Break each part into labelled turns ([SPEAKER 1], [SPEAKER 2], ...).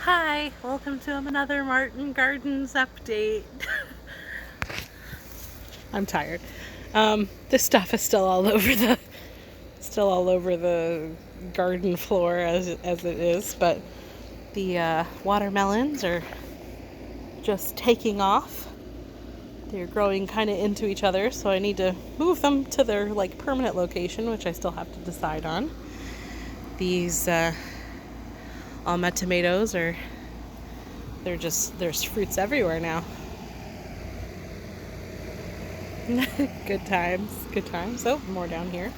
[SPEAKER 1] Hi, welcome to another Martin Gardens update. I'm tired. This stuff is still all over the garden floor as it is, but the watermelons are just taking off. They're growing kind of into each other, so I need to move them to their permanent location, which I still have to decide on. These Alma tomatoes there's fruits everywhere now. Good times. Oh, more down here.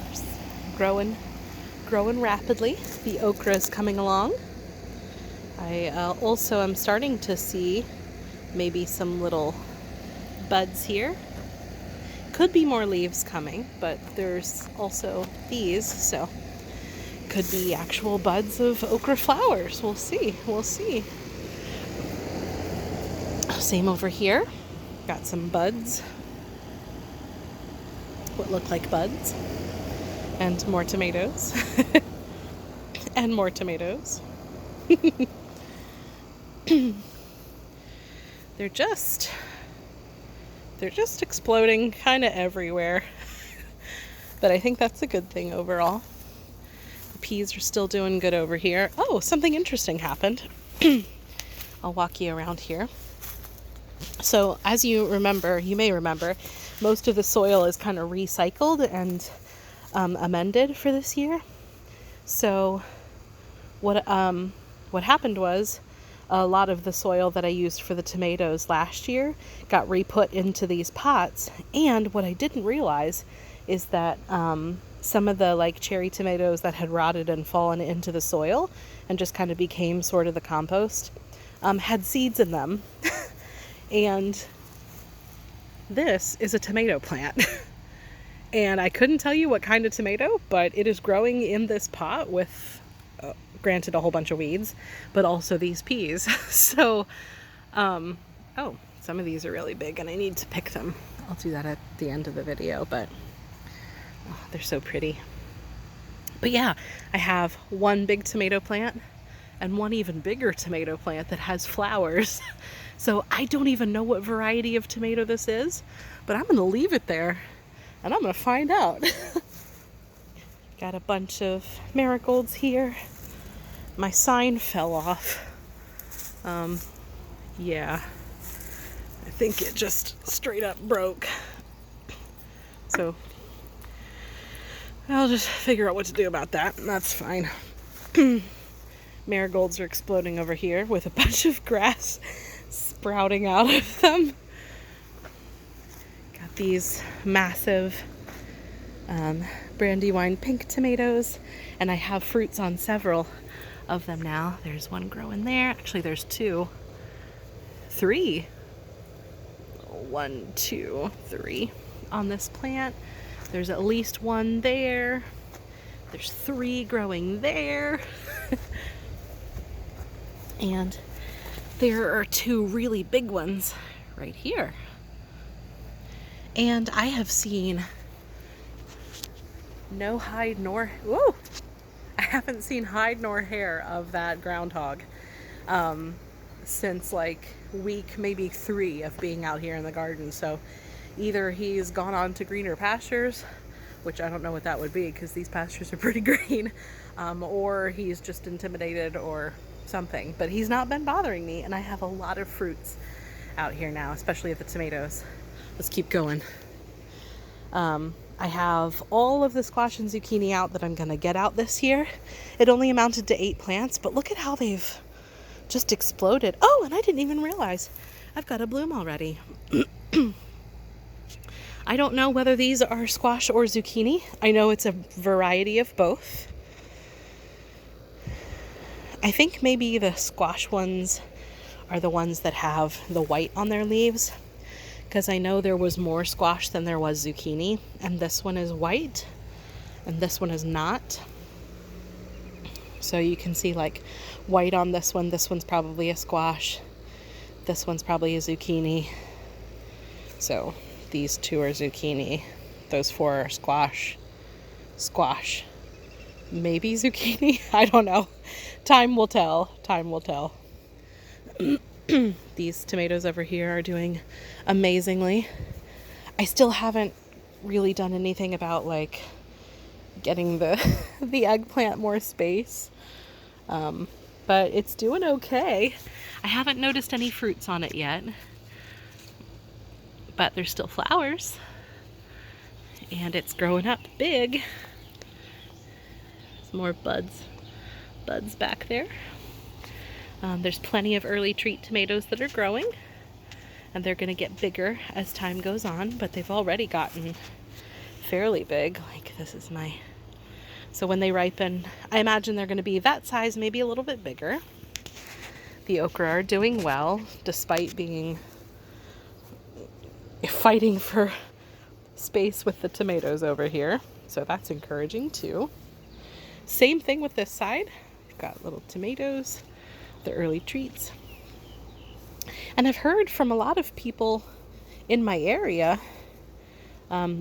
[SPEAKER 1] Just growing rapidly. The okra is coming along. I also am starting to see maybe some little buds here. Could be more leaves coming, but there's also these, so could be actual buds of okra flowers. We'll see. Same over here. Got some buds. What look like buds. And more tomatoes. And more tomatoes. They're just exploding kind of everywhere. But I think that's a good thing overall. The peas are still doing good over here. Oh, something interesting happened. I'll walk you around here. So as you may remember, most of the soil is kind of recycled and amended for this year. So what happened was a lot of the soil that I used for the tomatoes last year got re-put into these pots. And what I didn't realize is that some of the cherry tomatoes that had rotted and fallen into the soil and just kind of became sort of the compost had seeds in them. And this is a tomato plant. And I couldn't tell you what kind of tomato, but it is growing in this pot with, granted, a whole bunch of weeds, but also these peas. So, oh, some of these are really big and I need to pick them. I'll do that at the end of the video, but they're so pretty. But yeah, I have one big tomato plant and one even bigger tomato plant that has flowers. So I don't even know what variety of tomato this is, but I'm going to leave it there and I'm going to find out. Got a bunch of marigolds here. My sign fell off. Yeah, I think it just straight up broke. So I'll just figure out what to do about that. That's fine. Marigolds are exploding over here with a bunch of grass sprouting out of them. Got these massive Brandywine pink tomatoes, and I have fruits on several of them now. There's one growing there. Actually, there's three. 1, 2, 3 on this plant. There's at least one there. There's 3 growing there. And there are 2 really big ones right here. And I have seen no hide nor... Whoa! I haven't seen hide nor hair of that groundhog since week maybe 3 of being out here in the garden. So either he's gone on to greener pastures, which I don't know what that would be because these pastures are pretty green, or he's just intimidated or something. But he's not been bothering me, and I have a lot of fruits out here now, especially the tomatoes. Let's keep going. I have all of the squash and zucchini out that I'm going to get out this year. It only amounted to 8 plants, but look at how they've just exploded. Oh, and I didn't even realize I've got a bloom already. I don't know whether these are squash or zucchini. I know it's a variety of both. I think maybe the squash ones are the ones that have the white on their leaves, because I know there was more squash than there was zucchini, and this one is white and this one is not. So you can see white on this one. This one's probably a squash. This one's probably a zucchini. So these 2 are zucchini. Those 4 are squash, maybe zucchini. I don't know. Time will tell. Time will tell. These tomatoes over here are doing amazingly. I still haven't really done anything about like getting the the eggplant more space. But it's doing okay. I haven't noticed any fruits on it yet, but there's still flowers and it's growing up big. There's more buds back there. There's plenty of early treat tomatoes that are growing, and they're going to get bigger as time goes on, but they've already gotten fairly big. Like this is my... So when they ripen, I imagine they're going to be that size, maybe a little bit bigger. The okra are doing well, despite fighting for space with the tomatoes over here. So that's encouraging too. Same thing with this side. We've got little tomatoes, the early treats. And I've heard from a lot of people in my area, a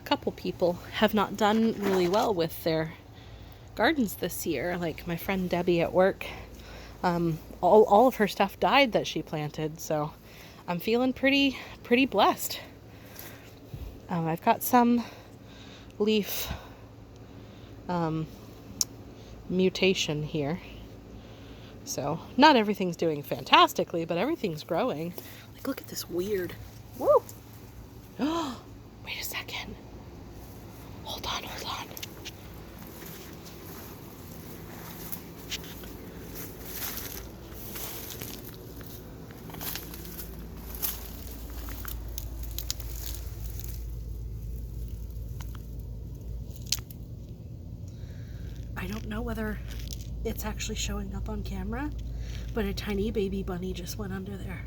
[SPEAKER 1] couple people have not done really well with their gardens this year. Like my friend Debbie at work, all of her stuff died that she planted, so I'm feeling pretty blessed. I've got some leaf mutation here, so not everything's doing fantastically, but everything's growing. Like look at this weird... Whoa! Oh, wait a second. Hold on. I don't know whether it's actually showing up on camera, but a tiny baby bunny just went under there.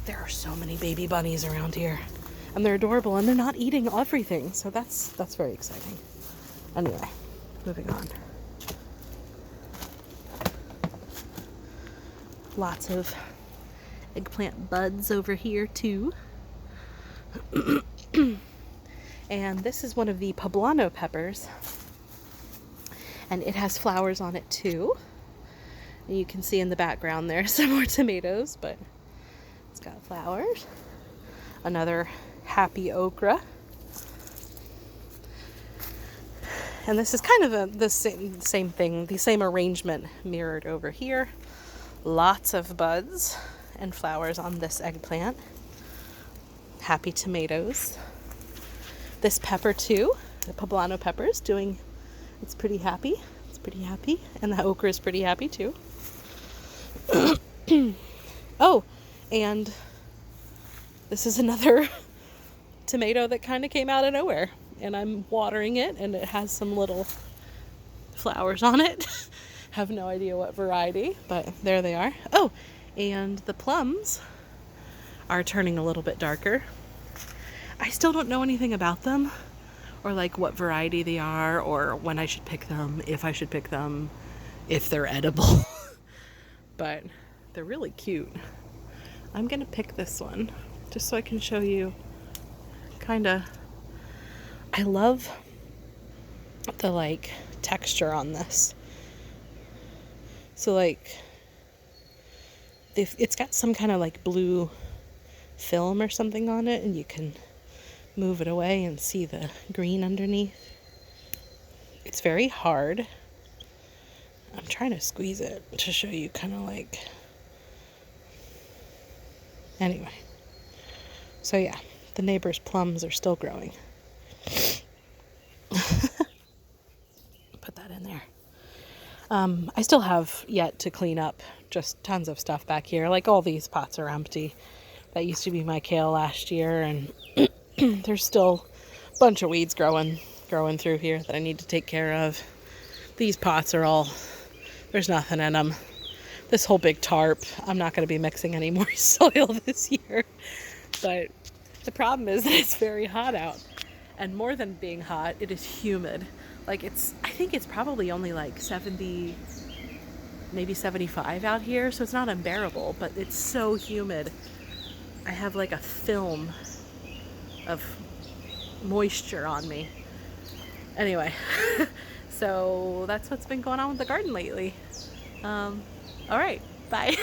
[SPEAKER 1] There are so many baby bunnies around here, and they're adorable, and they're not eating everything, so that's very exciting. Anyway, moving on. Lots of eggplant buds over here too. And this is one of the poblano peppers, and it has flowers on it too. And you can see in the background there some more tomatoes, but it's got flowers. Another happy okra. And this is kind of the same thing, the same arrangement mirrored over here. Lots of buds and flowers on this eggplant. Happy tomatoes. This pepper too, the poblano pepper is doing, it's pretty happy. And the okra is pretty happy too. Oh, and this is another tomato that kind of came out of nowhere, and I'm watering it, and it has some little flowers on it. Have no idea what variety, but there they are. Oh, and the plums are turning a little bit darker. I still don't know anything about them, or like what variety they are, or when I should pick them, if I should pick them, if they're edible. But they're really cute. I'm gonna pick this one just so I can show you kinda... I love the like texture on this. So like it's got some kind of like blue film or something on it, and you can move it away and see the green underneath. It's very hard. I'm trying to squeeze it to show you kind of like... Anyway. So yeah, the neighbor's plums are still growing. Put that in there. I still have yet to clean up just tons of stuff back here. Like all these pots are empty. That used to be my kale last year, and there's still a bunch of weeds growing through here that I need to take care of. These pots are all, there's nothing in them. This whole big tarp, I'm not going to be mixing any more soil this year. But the problem is that it's very hot out. And more than being hot, it is humid. Like I think it's probably only like 70, maybe 75 out here. So it's not unbearable, but it's so humid. I have like a film of moisture on me. Anyway, so that's what's been going on with the garden lately. All right, bye.